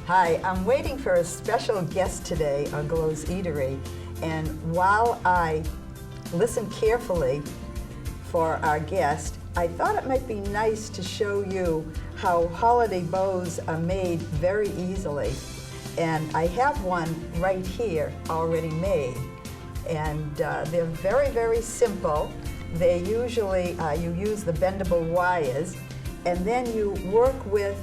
Hi, I'm waiting for a special guest today on Glos Eatery, and while I listen carefully for our guest, I thought it might be nice to show you how holiday bows are made very easily. And I have one right here already made, and they're very, very simple. They usually, you use the bendable wires, and then you work with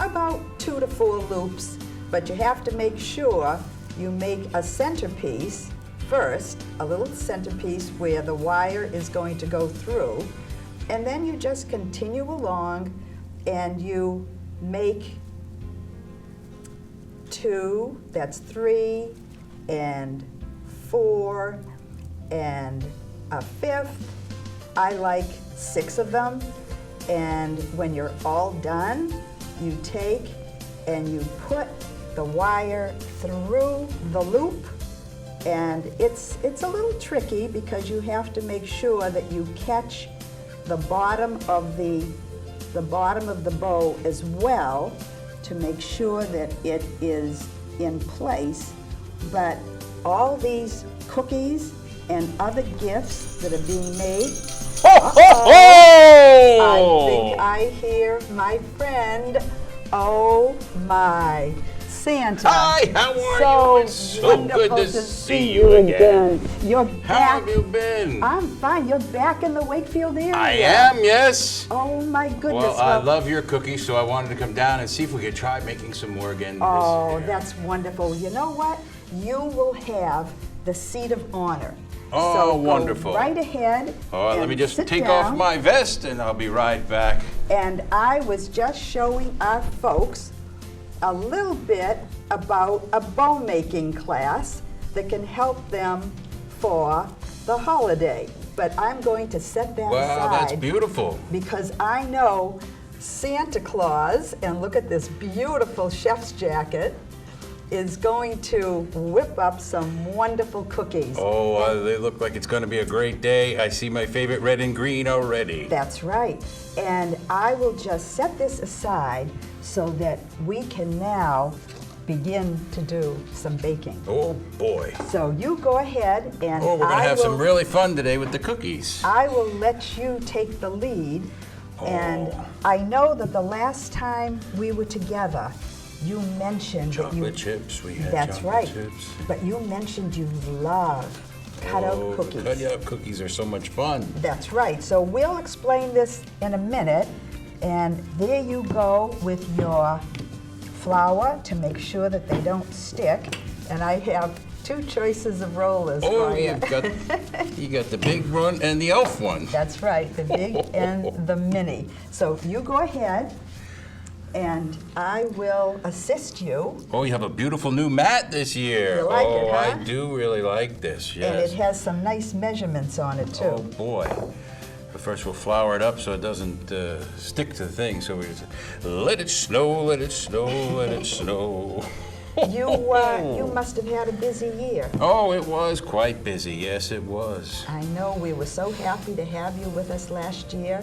about 2 to 4 loops, but you have to make sure you make a centerpiece first, a little centerpiece where the wire is going to go through, and then you just continue along and you make 2, that's 3, and 4, and a 5th. I like 6 of them, and when you're all done, you take and you put the wire through the loop, and it's a little tricky because you have to make sure that you catch the bottom of the bow as well to make sure that it is in place. But all these cookies and other gifts that are being made, I think I hear my friend, oh my, Santa. Hi, how are you? It's so good to see you again. You're back. How have you been? I'm fine. You're back in the Wakefield area. I am, yes. Oh my goodness. Well, I love your cookies, so I wanted to come down and see if we could try making some more again. Oh, this year. that's wonderful. You know what? You will have the seat of honor. Oh, so wonderful. Go right ahead. Oh, let me just sit take down. off my vest and I'll be right back. And I was just showing our folks a little bit about a bow making class that can help them for the holiday. But I'm going to set that aside. Wow, that's beautiful. Because I know Santa Claus, and look at this beautiful chef's jacket, is going to whip up some wonderful cookies. Oh, they look like it's going to be a great day. I see my favorite red and green already. That's right. And I will just set this aside so that we can now begin to do some baking. Oh boy. So you go ahead and Oh, we're going to have some really fun today with the cookies. I will let you take the lead. And I know that the last time we were together, you mentioned chocolate chips. We had that's chocolate right. chips. But you mentioned you love cutout cookies. Cutout cookies are so much fun. That's right. So we'll explain this in a minute. And there you go with your flour to make sure that they don't stick. And I have 2 choices of rollers for you. You got the big one and the elf one. That's right, the big and the mini. So you go ahead and I will assist you. Oh, you have a beautiful new mat this year. You like it, huh? I do really like this, yes. And it has some nice measurements on it too. Oh boy. But first we'll flour it up so it doesn't stick to the thing. So we just let it snow, let it snow, let it snow. You must have had a busy year. Oh, it was quite busy. Yes, it was. I know. We were so happy to have you with us last year.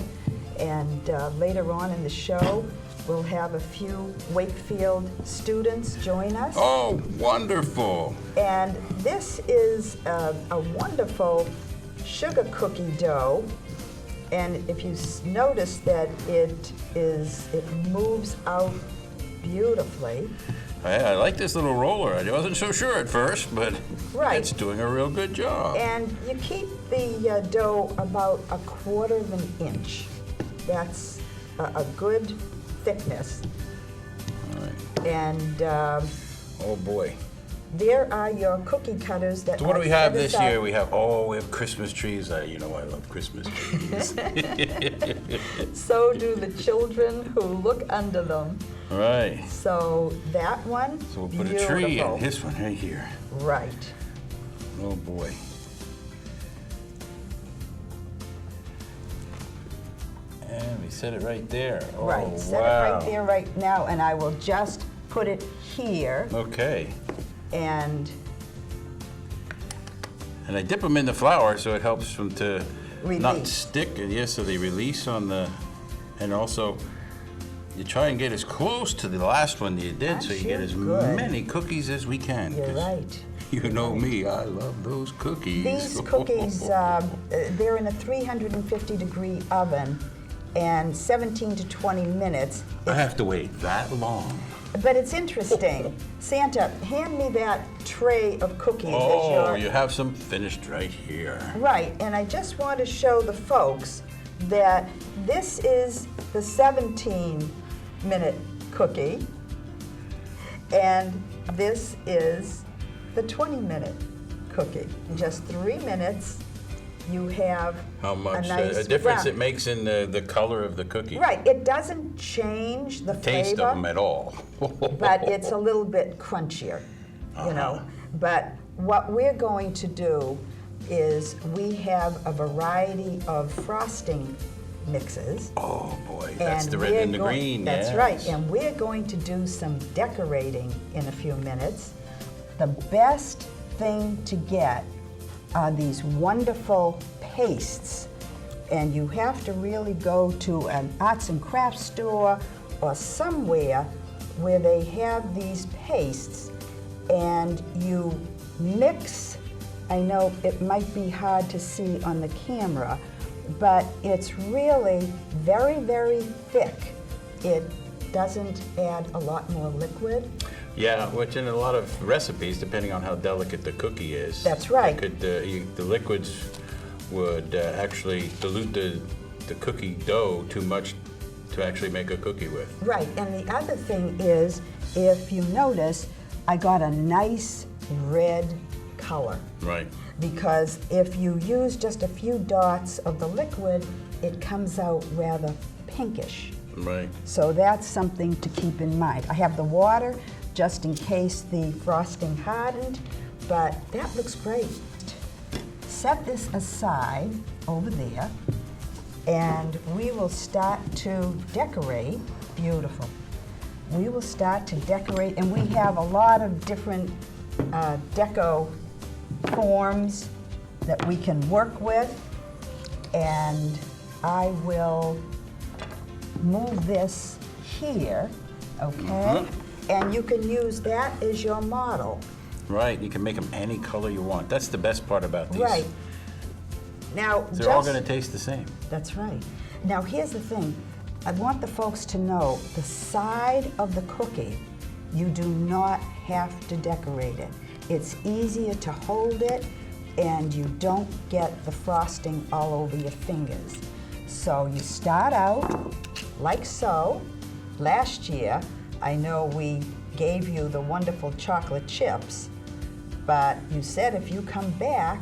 And later on in the show, we'll have a few Wakefield students join us. Oh, wonderful. And this is a wonderful sugar cookie dough. And if you notice that it moves out beautifully. I like this little roller. I wasn't so sure at first, but it's doing a real good job. And you keep the dough about 1/4 of an inch. That's a good thickness. All right. And oh boy. there are your cookie cutters that So what do we I have set this aside. year? We have Christmas trees. You know I love Christmas trees. So do the children who look under them. Right. So that one, So we'll put a tree in this one right here. Right. Oh boy. And we set it right there. Oh, Right, set it wow. right there right now, and I will just put it here. Okay. And I dip them in the flour so it helps them to not Release. stick. And yes, so they release on the, and also You try and get as close to the last one you did, so you get as many cookies as we can. You're right. You know me, I love those cookies. These cookies, they're in a 350-degree oven, and 17 to 20 minutes. I have to wait that long. But it's interesting. Santa, hand me that tray of cookies. Oh, you have some finished right here. Right, and I just want to show the folks that this is the 17-minute cookie, and this is the 20-minute cookie. In just 3 minutes, you have how much a nice a difference brown. it makes in the color of the cookie. Right, it doesn't change the Taste flavor, of them at all. but it's a little bit crunchier, you know. But what we're going to do is we have a variety of frosting mixes. Oh boy, that's and the red and the green. That's yes. right, and we're going to do some decorating in a few minutes. The best thing to get are these wonderful pastes, and you have to really go to an arts and crafts store or somewhere where they have these pastes, and you mix. I know it might be hard to see on the camera, but it's really very, very thick. It doesn't add a lot more liquid. Yeah, which in a lot of recipes, depending on how delicate the cookie is. That's right. It could, the liquids would actually dilute the cookie dough too much to actually make a cookie with. Right, and the other thing is, if you notice, I got a nice red color. Right. Because if you use just a few dots of the liquid, it comes out rather pinkish. Right. So that's something to keep in mind. I have the water just in case the frosting hardened, but that looks great. Set this aside over there, and we will start to decorate. Beautiful. We will start to decorate, and we have a lot of different deco forms that we can work with, and I will move this here, okay? And you can use that as your model. Right, you can make them any color you want. That's the best part about these. Right. Now, They're all going to taste the same. That's right. Now, here's the thing. I want the folks to know the side of the cookie, you do not have to decorate it. It's easier to hold it, and you don't get the frosting all over your fingers. So you start out like so. Last year, I know we gave you the wonderful chocolate chips, but you said if you come back,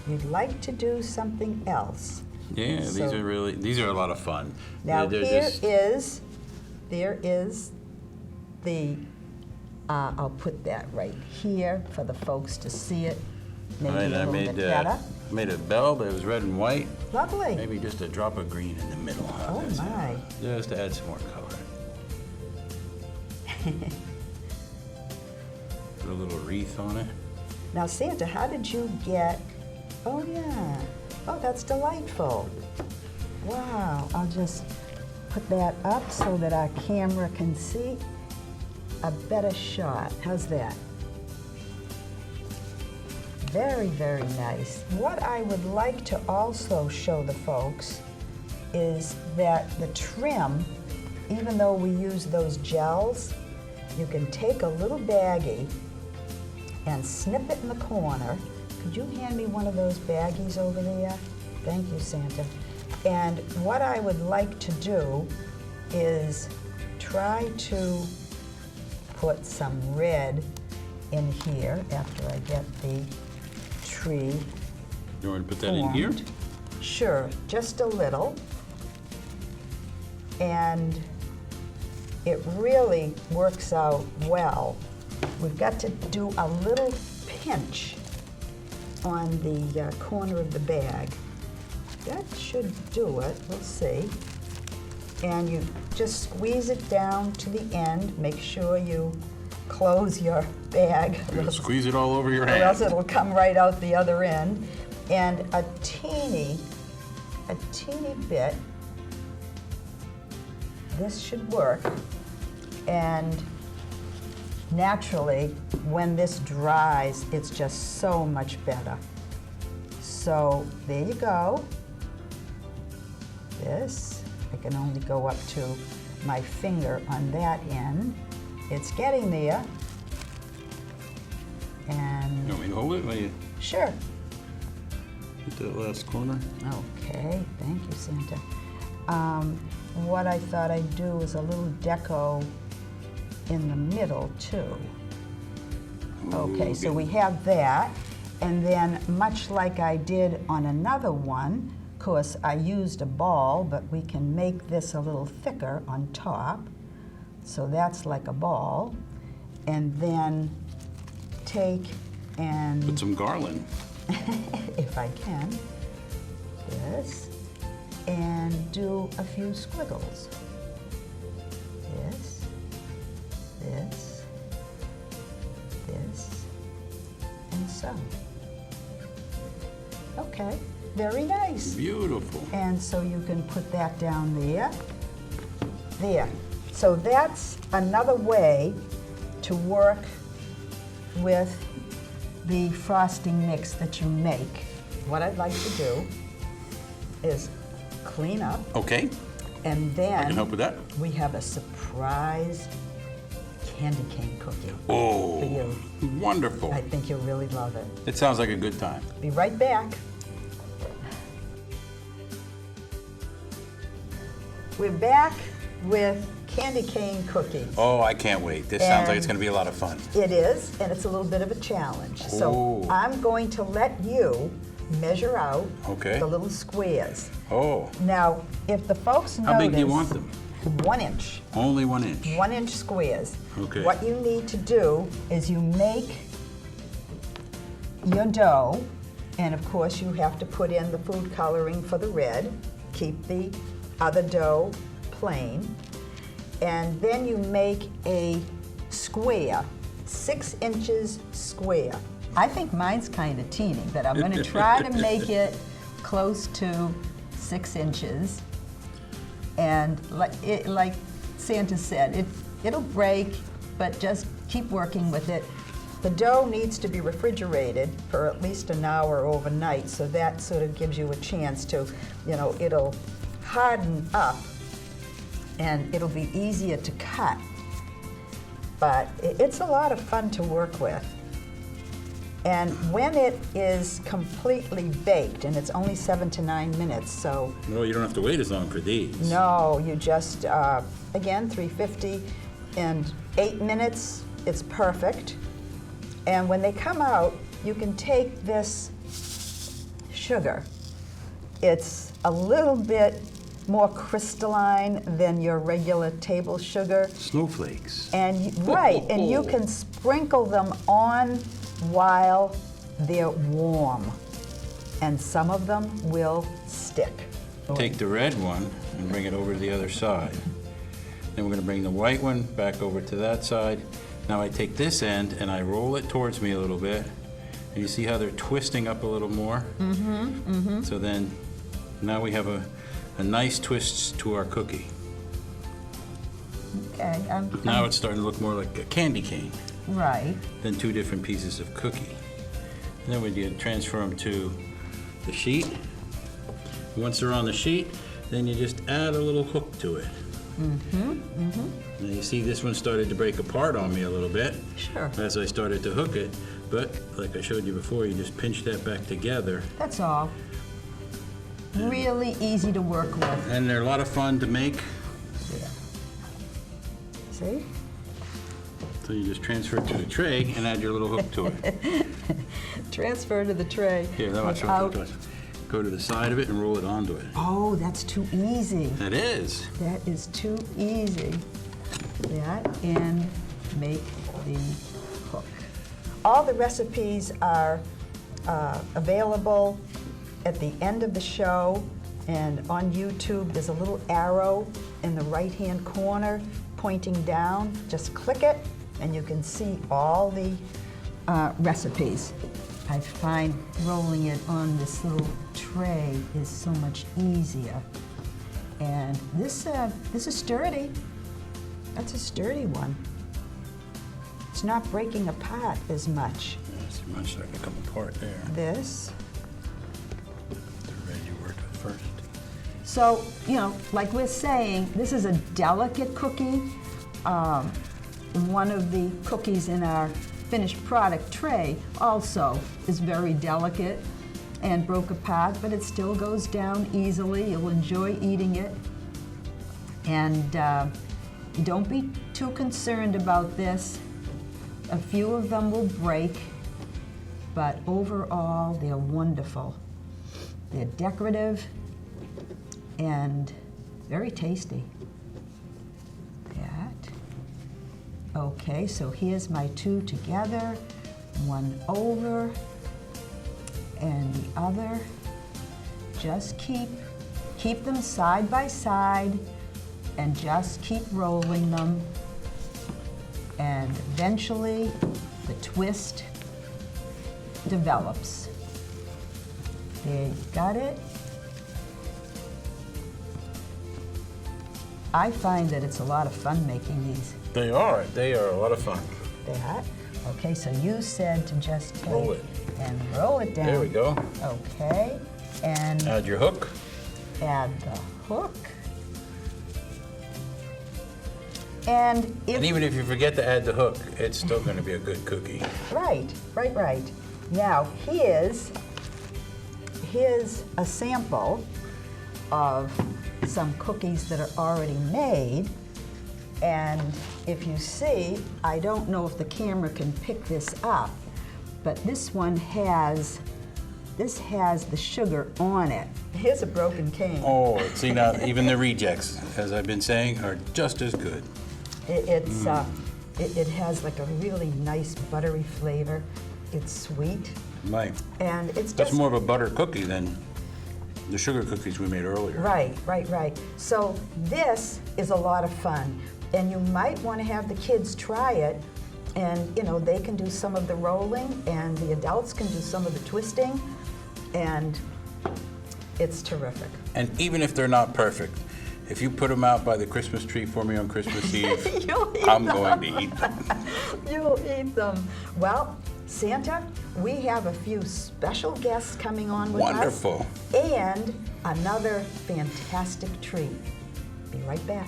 you'd like to do something else. Yeah, So- these are a lot of fun. Now They're there is the, I'll put that right here for the folks to see it, maybe Right, a I little made, bit better. made a bell that was red and white. Lovely. Maybe just a drop of green in the middle. Huh? Oh my. Just to add some more color. Put a little wreath on it. Now Santa, how did you get, oh yeah, oh that's delightful. Wow, I'll just put that up so that our camera can see a better shot. How's that? Very, very nice. What I would like to also show the folks is that the trim, even though we use those gels, you can take a little baggie and snip it in the corner. Could you hand me one of those baggies over there? Thank you, Santa. And what I would like to do is try to put some red in here after I get the tree You want to put that in here? formed. Sure, just a little. And it really works out well. We've got to do a little pinch on the corner of the bag. That should do it, we'll see. And you just squeeze it down to the end. Make sure you close your bag. You'll squeeze it all over your Or else hand. it'll come right out the other end. And a teeny bit this should work. And naturally, when this dries, it's just so much better. So there you go. This, I can only go up to my finger on that end. It's getting there. And You want me to hold it while you sure. hit that last corner? Okay, thank you, Santa. What I thought I'd do is a little deco in the middle too. Okay, so we have that, and then much like I did on another one, of course I used a ball, but we can make this a little thicker on top. So that's like a ball, and then take and Put some garland. if I can, this, and do a few squiggles. This, this, this, and so. Okay, very nice. Beautiful. And so you can put that down there. There. So that's another way to work with the frosting mix that you make. What I'd like to do is clean up, Okay, and I can help then with that. we have a surprise candy cane cookie for Oh, you. wonderful. I think you'll really love it. It sounds like a good time. Be right back. We're back with candy cane cookies. Oh, I can't wait. This sounds like it's And- going to be a lot of fun. It is, and it's a little bit of a challenge. So Oh. I'm going to let you measure out Okay. the little squares. Oh, Now, if the folks notice... how big do you want them? 1 inch. Only 1 inch. 1 inch squares. Okay. What you need to do is you make your dough, and of course you have to put in the food coloring for the red. Keep the other dough plain. And then you make a square, 6 inches square. I think mine's kind of teeny, but I'm going to try to make it close to 6 inches. And like Santa said, it'll break, but just keep working with it. The dough needs to be refrigerated for at least an hour overnight, so that sort of gives you a chance to, it'll harden up and it'll be easier to cut. But it's a lot of fun to work with. And when it is completely baked, and it's only 7 to 9 minutes, so No, you don't have to wait as long for these. no, you just, again, 350, and 8 minutes, it's perfect. And when they come out, you can take this sugar. It's a little bit more crystalline than your regular table sugar. Snowflakes. And, right, and you can sprinkle them on while they're warm. And some of them will stick. Take the red one and bring it over to the other side. Then we're going to bring the white one back over to that side. Now I take this end and I roll it towards me a little bit. And you see how they're twisting up a little more? Mm-hmm, mm-hmm. So then, now we have a nice twist to our cookie. Okay, Now it's starting to look more like a candy cane right. than two different pieces of cookie. And then we do transfer them to the sheet. Once they're on the sheet, then you just add a little hook to it. Mm-hmm, mm-hmm. Now you see this one started to break apart on me a little bit Sure. as I started to hook it, but like I showed you before, you just pinch that back together. That's all. Really easy to work with. And they're a lot of fun to make. Yeah. See? So you just transfer it to the tray and add your little hook to it. Transfer to the tray. Here, now watch. Go to the side of it and roll it onto it. Oh, that's too easy. That is. That is too easy. That and make the hook. All the recipes are available at the end of the show, and on YouTube there's a little arrow in the right-hand corner pointing down. Just click it and you can see all the recipes. I find rolling it on this little tray is so much easier. And this is sturdy. That's a sturdy one. It's not breaking apart as much. It's much starting to come apart there. This. The red you worked with first. So, you know, like we're saying, this is a delicate cookie. One of the cookies in our finished product tray also is very delicate and broke apart, but it still goes down easily. You'll enjoy eating it. And don't be too concerned about this. A few of them will break, but overall, they're wonderful. They're decorative and very tasty. That. Okay, so here's my two together, one over and the other. Just keep them side by side and just keep rolling them. And eventually the twist develops. There, you got it. I find that it's a lot of fun making these. They are a lot of fun. That. Okay, so you said to just take Roll it. and roll it down. There we go. Okay, and Add your hook. add the hook. And if And even if you forget to add the hook, it's still going to be a good cookie. right. Now here's a sample of some cookies that are already made. And if you see, I don't know if the camera can pick this up, but this one has the sugar on it. Here's a broken cane. Oh, see now, even the rejects, as I've been saying, are just as good. It has like a really nice buttery flavor. It's sweet, Right. and it's That's just more of a butter cookie than the sugar cookies we made earlier. right. So this is a lot of fun, and you might want to have the kids try it, and you know they can do some of the rolling, and the adults can do some of the twisting, and it's terrific. And even if they're not perfect, if you put them out by the Christmas tree for me on Christmas Eve, You'll eat I'm them. going to eat them. You'll eat them. Well, Santa, we have a few special guests coming on with Wonderful. us. And another fantastic treat. Be right back.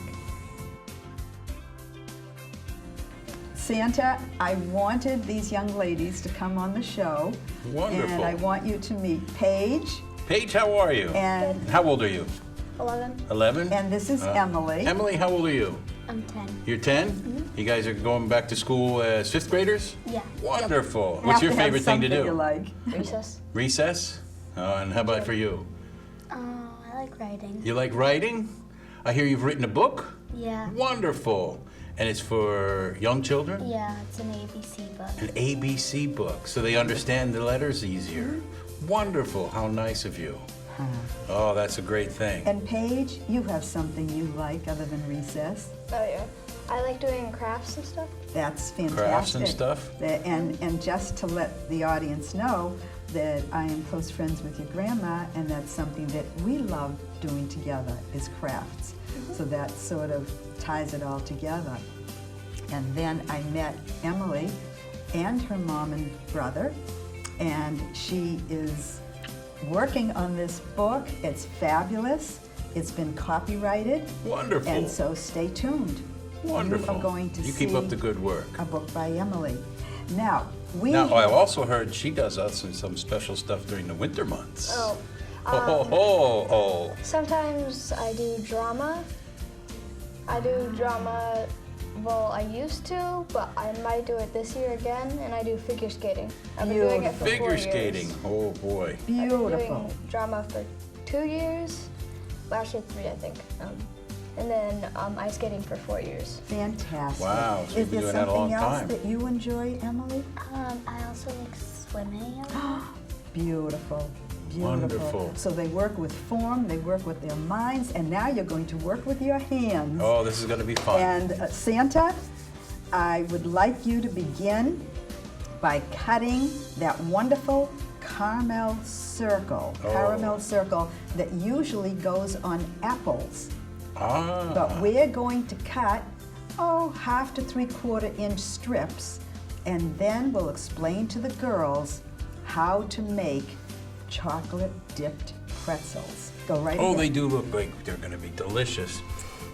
Santa, I wanted these young ladies to come on the show. Wonderful. And I want you to meet Paige Paige, how are you? and How old are you? 11. 11? and this is Emily. Emily, how old are you? I'm 10. You're 10? You guys are going back to school as 5th graders? Yeah. Wonderful. Have What's your to have favorite thing to something do? you like. Recess. Recess? And how about for you? I like writing. You like writing? I hear you've written a book? Yeah. Wonderful. And it's for young children? Yeah, it's an ABC book. An ABC book, so they understand the letters easier. Wonderful. How nice of you. Oh, that's a great thing. And Paige, you have something you like other than recess. Oh, yeah. I like doing crafts and stuff. That's fantastic. Crafts and stuff? And just to let the audience know that I am close friends with your grandma, and that's something that we love doing together is crafts. So that sort of ties it all together. And then I met Emily and her mom and brother, and she is working on this book. It's fabulous. It's been copyrighted. Wonderful. And so stay tuned. Wonderful. You are going to You see keep up the good work. a book by Emily. Now, we Now, I also heard she does us some special stuff during the winter months. Oh. Oh. Sometimes I do drama. Well, I used to, but I might do it this year again, and I do figure skating. I've been doing it for 4 Figure years. skating. Oh boy. I've been Beautiful. doing drama for 2 years. Last year, 3, I think. And then ice skating for 4 years. Fantastic. Wow, so you've Is been there doing that a long something else time. that you enjoy, Emily? I also like swimming. Beautiful. Beautiful. Wonderful. So they work with form, they work with their minds, and now you're going to work with your hands. Oh, this is going to be fun. And Santa, I would like you to begin by cutting that wonderful caramel circle Oh. that usually goes on apples. Ah. But we're going to cut, 1/2 to 3/4 inch strips, and then we'll explain to the girls how to make chocolate dipped pretzels. Go right ahead. Oh, they do look like they're going to be delicious.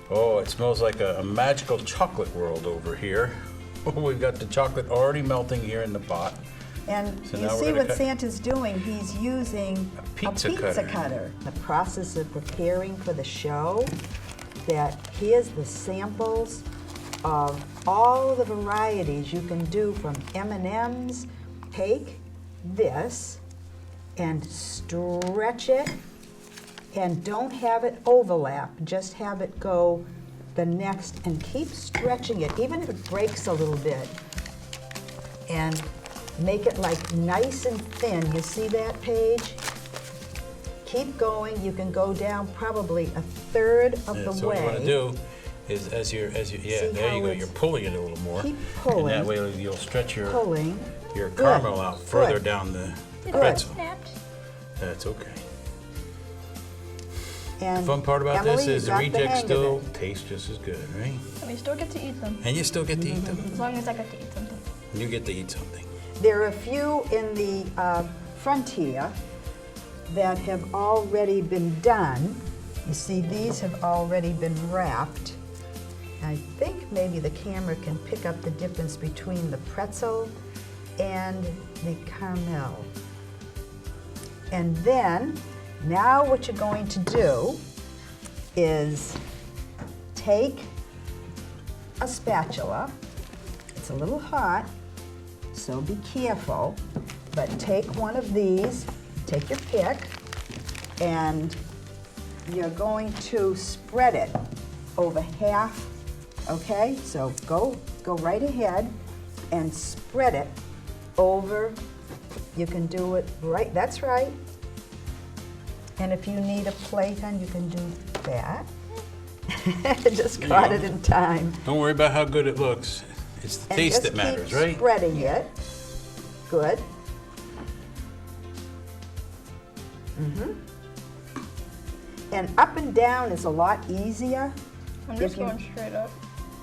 Oh, it smells like a magical chocolate world over here. Oh, we've got the chocolate already melting here in the pot. And So you now we're see gonna what cut- Santa's doing. He's using A pizza cutter. cutter. The process of preparing for the show, that here's the samples of all the varieties you can do from M&Ms. Take this and stretch it, and don't have it overlap, just have it go the next, and keep stretching it, even if it breaks a little bit. And make it like nice and thin. You see that, Paige? Keep going. You can go down probably 1/3 of the So way. what you want to do is as you yeah, See there you how go. it's- You're pulling it a little more. Keep pulling. And that way you'll stretch your Pulling. your Good. caramel out further Good. down the It pretzel. snapped. That's okay. And The fun part about Emily, this is the got hang rejects of still it. taste just as good, right? And we still get to eat them, And you still get to eat them. as long as I get to eat something. You get to eat something. There are a few in the front here that have already been done. You see, these have already been wrapped. I think maybe the camera can pick up the difference between the pretzel and the caramel. And then, now what you're going to do is take a spatula. It's a little hot, so be careful, but take one of these, take your pick, and you're going to spread it over half, okay? So go right ahead and spread it over. You can do it right, that's right. And if you need a plate, then you can do that. Just There you caught go. it in time. Don't worry about how good it looks. It's the And taste just that matters, keep right? spreading it. Good. And up and down is a lot easier. I'm If just you- going straight up.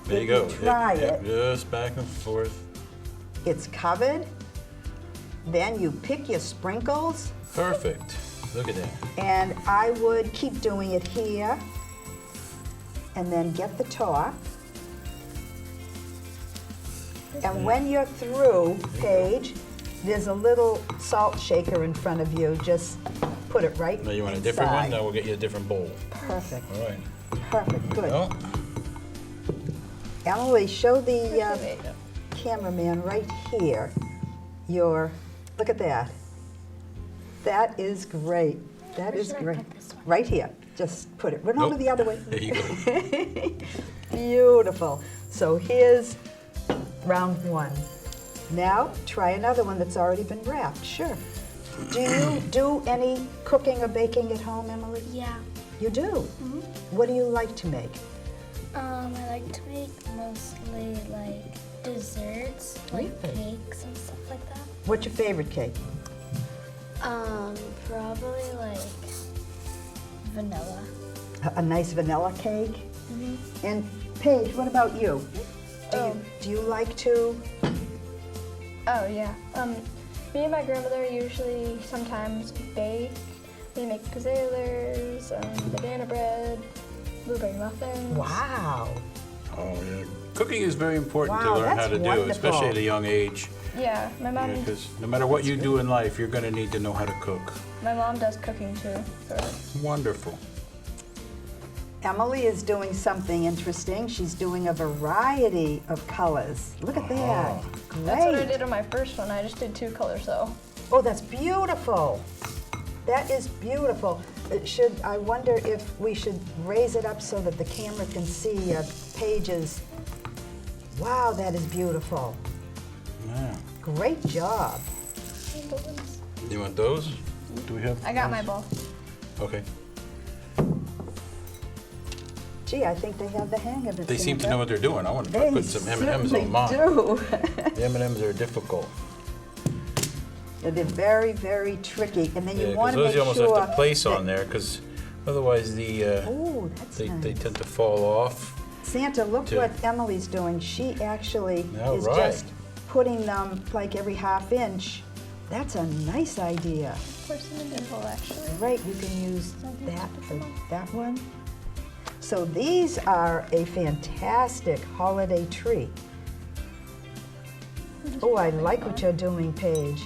There you if go. you try Yep, it. just back and forth. It's covered. Then you pick your sprinkles, Perfect. Look at that. and I would keep doing it here. And then get the top. And when you're through, Paige, there's a little salt shaker in front of you. Just put it right Now you want a different one? inside. Now we'll get you a different bowl. Perfect, All right. perfect, good. Oh, Emily, show the There you go. cameraman right here look at that. That is great. That Where is should I great. put this one? Right here. Just put it, run over Nope. the other way. there you go. Beautiful. So here's round one. Now try another one that's already been wrapped. Sure. Do you do any cooking or baking at home, Emily? Yeah. You do? What do you like to make? I like to make mostly like desserts, like Really? cakes and stuff like that. What's your favorite cake? Probably like vanilla. A nice vanilla cake? And Paige, what about you? Do you like to? Oh yeah. Me and my grandmother usually sometimes bake. We make pizzazz, banana bread, blueberry muffins. Wow. Oh, yeah. Cooking is very important to Wow, learn how that's to do, wonderful. especially at a young age. Yeah, my mom. Because no matter what you do in life, you're going to need to know how to cook. My mom does cooking too. So. Wonderful. Emily is doing something interesting. She's doing a variety of colors. Look at that. Great. That's what I did on my first one. I just did 2 colors though. Oh, that's beautiful. That is beautiful. I wonder if we should raise it up so that the camera can see Paige's. Wow, that is beautiful. Yeah. Great job. You want those? Do we have? I got my those? ball. Okay. Gee, I think they have the hang of it. They seem to Sandra. know what they're doing. I want to They put some M&Ms certainly on mine. do. The M&Ms are difficult. They're very, very tricky. And then Yeah, you 'cause want to those make you almost sure have to place that- on there because Otherwise, Oh, that's they nice. tend to fall off. Santa, look to- what Emily's doing. She actually All is right. just putting them like every half inch. That's a nice idea. Person and dimple, actually. Right, you can use that for that one. So these are a fantastic holiday tree. Oh, I like what you're doing, Paige.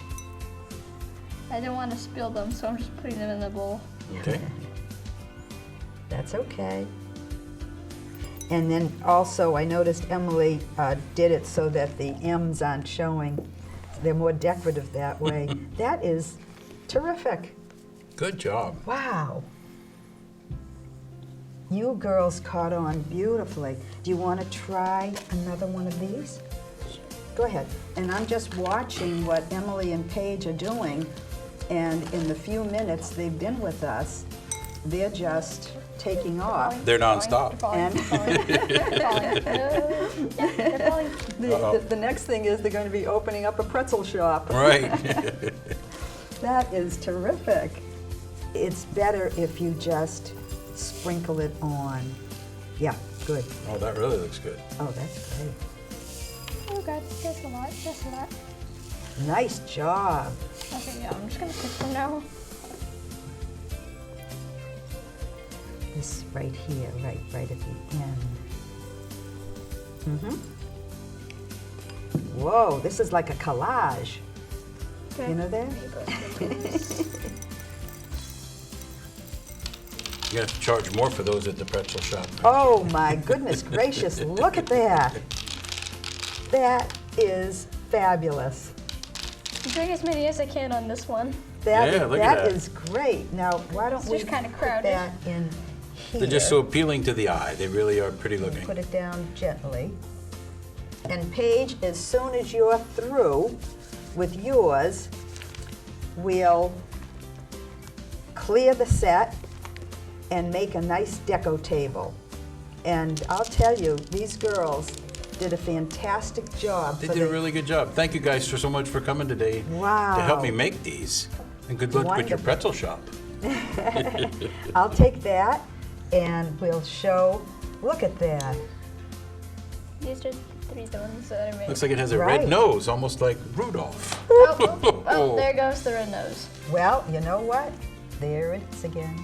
I didn't want to spill them, so I'm just putting them in the bowl. Okay. That's okay. And then also, I noticed Emily did it so that the M's aren't showing. They're more decorative that way. That is terrific. Good job. Wow. You girls caught on beautifully. Do you want to try another one of these? Go ahead. And I'm just watching what Emily and Paige are doing. And in the few minutes they've been with us, they're just taking off. They're nonstop. And They're falling. the next thing is they're going to be opening up a pretzel shop. Right. That is terrific. It's better if you just sprinkle it on. Yeah, good. Oh, that really looks good. Oh, that's great. Oh god, that's a lot. That's a lot. Nice job. Okay, yeah, I'm just gonna pick them now. This right here, right at the end. Whoa, this is like a collage. You know that? You're gonna have to charge more for those at the pretzel shop. Oh my goodness gracious, look at that. That is fabulous. I'm doing as many as I can on this one. Yeah, look at that. is great. Now, why don't It's we just kinda put crowded. that in here? They're just so appealing to the eye. They really are pretty looking. Put it down gently. And Paige, as soon as you're through with yours, we'll clear the set and make a nice deco table. And I'll tell you, these girls did a fantastic job. They for did a the- really good job. Thank you guys so much for coming today Wow. to help me make these. And good luck with your Wonderful. pretzel shop. I'll take that and we'll show, look at that. These are three the ones that I made. Looks like it has a Right. red nose, almost like Rudolph. Oh, there goes the red nose. Well, you know what? There it is again.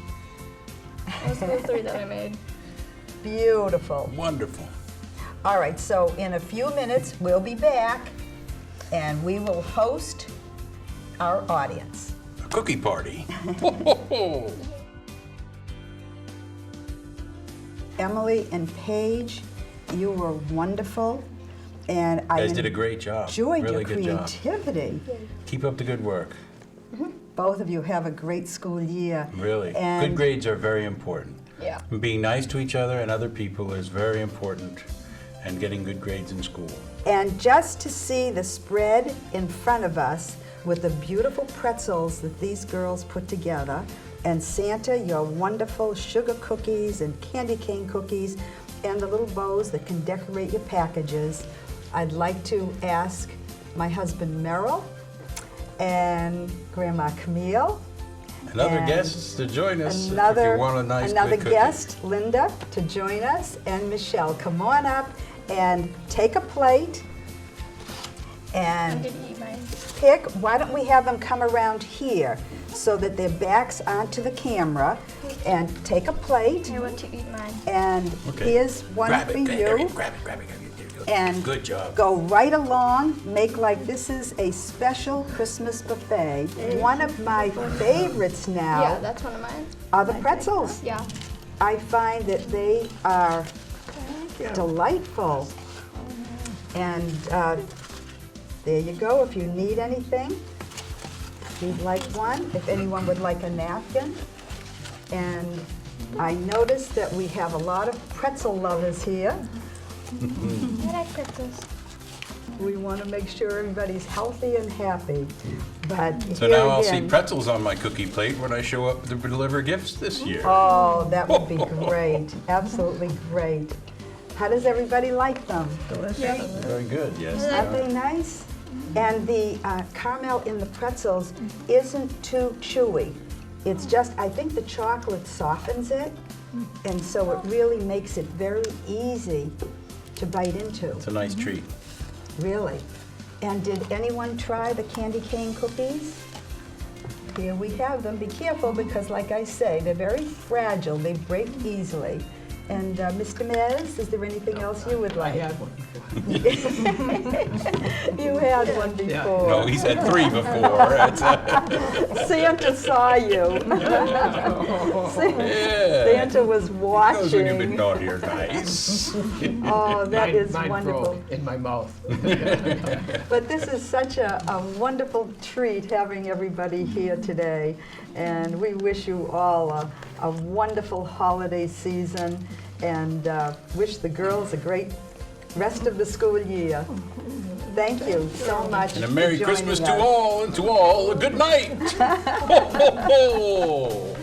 Those are the three that I made. Beautiful. Wonderful. All right, so in a few minutes, we'll be back and we will host our audience. A cookie party. Emily and Paige, you were wonderful, and You I guys did a great job. enjoyed Really your good job. creativity. Keep up the good work. Both of you have a great school year. Really. And Good grades are very important. Yeah. And being nice to each other and other people is very important, and getting good grades in school. And just to see the spread in front of us with the beautiful pretzels that these girls put together, and Santa, your wonderful sugar cookies and candy cane cookies, and the little bows that can decorate your packages, I'd like to ask my husband Merrill and Grandma Camille, And other And guests to join us if another you want a nice another good cookie. guest, Linda, to join us, and Michelle. Come on up and take a plate I'm and gonna eat mine. pick. Why don't we have them come around here so that their backs onto the camera, and take a plate. I want to eat mine. And Okay. here's one Grab for it, you. grab it, grab it, grab it. There you go. And Good job. go right along, make like this is a special Christmas buffet. One of my favorites now Yeah, that's one of mine. are the pretzels. Yeah. I find that they are delightful. And there you go, if you need anything, if you'd like one, if anyone would like a napkin. And I noticed that we have a lot of pretzel lovers here. I like pretzels. We want to make sure everybody's healthy and happy. But So here now I'll see again- pretzels on my cookie plate when I show up to deliver gifts this year. Oh, that would be great, absolutely great. How does everybody like them? Very good, yes. Aren't they nice? And the caramel in the pretzels isn't too chewy. It's just, I think the chocolate softens it, and so it really makes it very easy to bite into, It's a nice treat. really. And did anyone try the candy cane cookies? Here we have them. Be careful because, like I say, they're very fragile. They break easily. And Mr. Mez, is there anything else you would I like? had one. You had one before. No, he's had 3 before. That's, Santa saw you. Santa was knows when you've been watching. naughty or nice. Oh, that is Mine wonderful. broke in my mouth. But this is such a wonderful treat having everybody here today. And we wish you all a wonderful holiday season and wish the girls a great rest of the school year. Thank you so much. And a for Merry joining Christmas to us. all, and to all a good night. Ho, ho, ho.